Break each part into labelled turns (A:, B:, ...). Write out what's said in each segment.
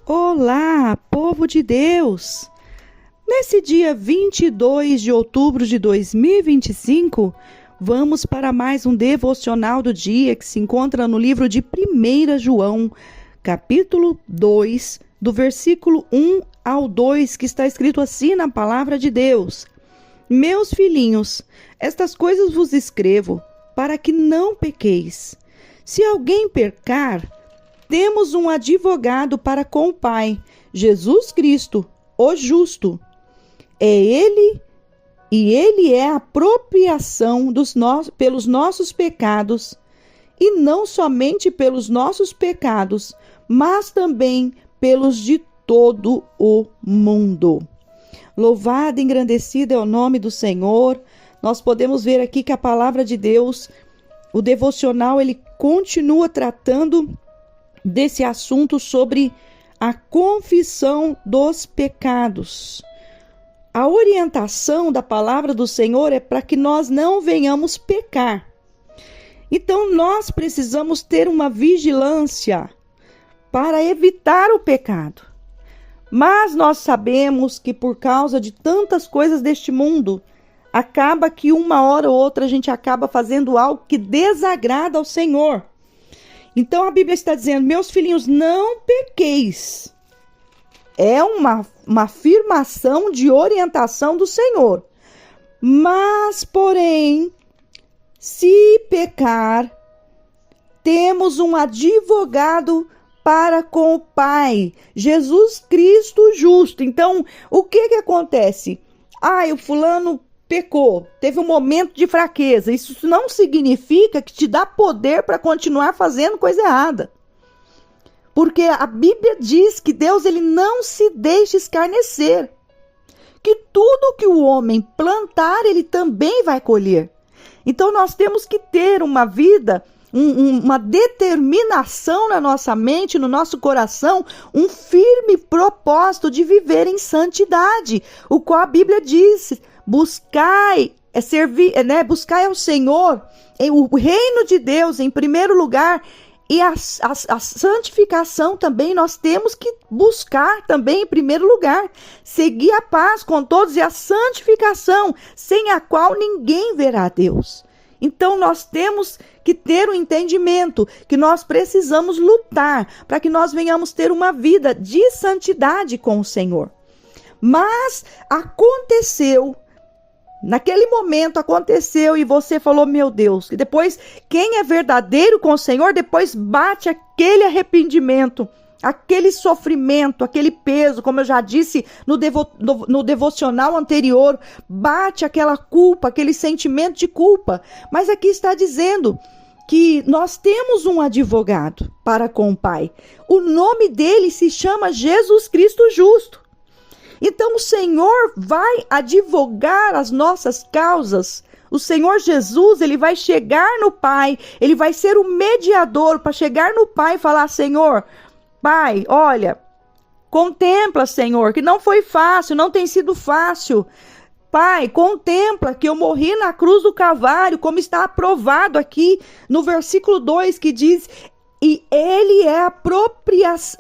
A: Olá, povo de Deus! Nesse dia 22 de outubro de 2025, vamos para mais um devocional do dia que se encontra no livro de 1 João, capítulo 2, do versículo 1 ao 2, que está escrito assim na palavra de Deus. Meus filhinhos, estas coisas vos escrevo, para que não pequeis. Se alguém pecar, temos um advogado para com o Pai, Jesus Cristo, o justo. É Ele, e Ele é a apropriação pelos nossos pecados, e não somente pelos nossos pecados, mas também pelos de todo o mundo. Louvado e engrandecido é o nome do Senhor. Nós podemos ver aqui que a palavra de Deus, o devocional, ele continua tratando desse assunto sobre a confissão dos pecados. A orientação da palavra do Senhor é para que nós não venhamos pecar. Então nós precisamos ter uma vigilância para evitar o pecado. Mas nós sabemos que por causa de tantas coisas deste mundo, acaba que uma hora ou outra a gente acaba fazendo algo que desagrada ao Senhor. Então a Bíblia está dizendo, meus filhinhos, não pequeis. É uma afirmação de orientação do Senhor. Mas, porém, se pecar, temos um advogado para com o Pai, Jesus Cristo justo. Então, o que acontece? O fulano pecou, teve um momento de fraqueza. Isso não significa que te dá poder para continuar fazendo coisa errada. Porque a Bíblia diz que Deus ele não se deixa escarnecer. Que tudo que o homem plantar, ele também vai colher. Então nós temos que ter uma vida, uma determinação na nossa mente, no nosso coração, um firme propósito de viver em santidade. O qual a Bíblia diz, buscai ao Senhor, o reino de Deus em primeiro lugar, e a santificação também nós temos que buscar também em primeiro lugar. Seguir a paz com todos e a santificação, sem a qual ninguém verá a Deus. Então nós temos que ter o entendimento que nós precisamos lutar para que nós venhamos ter uma vida de santidade com o Senhor. Mas naquele momento aconteceu e você falou, meu Deus, que depois quem é verdadeiro com o Senhor, depois bate aquele arrependimento, aquele sofrimento, aquele peso, como eu já disse no devocional anterior, bate aquela culpa, aquele sentimento de culpa. Mas aqui está dizendo que nós temos um advogado para com o Pai. O nome dele se chama Jesus Cristo justo. Então o Senhor vai advogar as nossas causas. O Senhor Jesus, ele vai chegar no Pai, ele vai ser o mediador para chegar no Pai e falar, Senhor, Pai, olha, contempla, Senhor, que não foi fácil, não tem sido fácil. Pai, contempla que eu morri na cruz do Calvário, como está aprovado aqui no versículo 2, que diz, e ele é a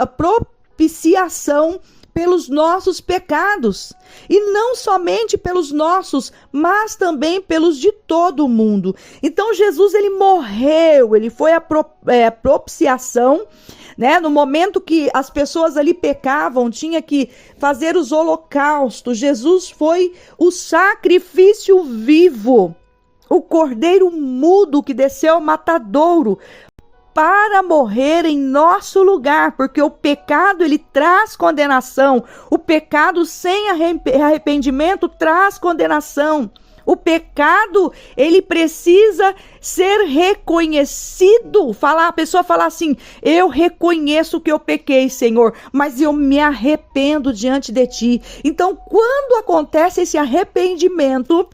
A: propiciação pelos nossos pecados, e não somente pelos nossos, mas também pelos de todo o mundo. Então Jesus, ele morreu, ele foi a propiciação, né? No momento que as pessoas ali pecavam, tinha que fazer os holocaustos. Jesus foi o sacrifício vivo, o cordeiro mudo que desceu ao matadouro, para morrer em nosso lugar, porque o pecado ele traz condenação, o pecado sem arrependimento traz condenação, o pecado ele precisa ser reconhecido, a pessoa fala assim, eu reconheço que eu pequei, Senhor, mas eu me arrependo diante de Ti. Então quando acontece esse arrependimento,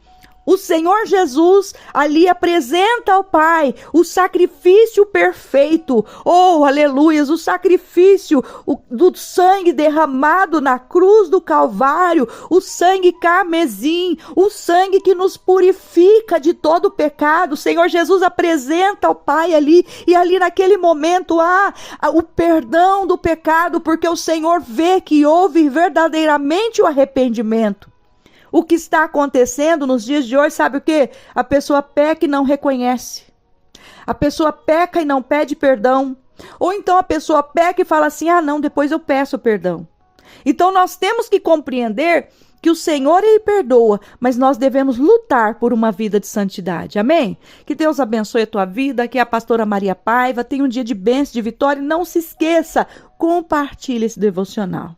A: O Senhor Jesus ali apresenta ao Pai o sacrifício perfeito. Oh, aleluias, o sacrifício do sangue derramado na cruz do Calvário, o sangue carmesim, o sangue que nos purifica de todo pecado. O Senhor Jesus apresenta ao Pai ali, e ali naquele momento há o perdão do pecado, porque o Senhor vê que houve verdadeiramente o arrependimento. O que está acontecendo nos dias de hoje, sabe o quê? A pessoa peca e não reconhece. A pessoa peca e não pede perdão. Ou então a pessoa peca e fala assim, não, depois eu peço perdão. Então nós temos que compreender que o Senhor, Ele perdoa, mas nós devemos lutar por uma vida de santidade. Amém? Que Deus abençoe a tua vida. Aqui é a pastora Maria Paiva. Tenha um dia de bênção, de vitória. E não se esqueça, compartilhe esse devocional.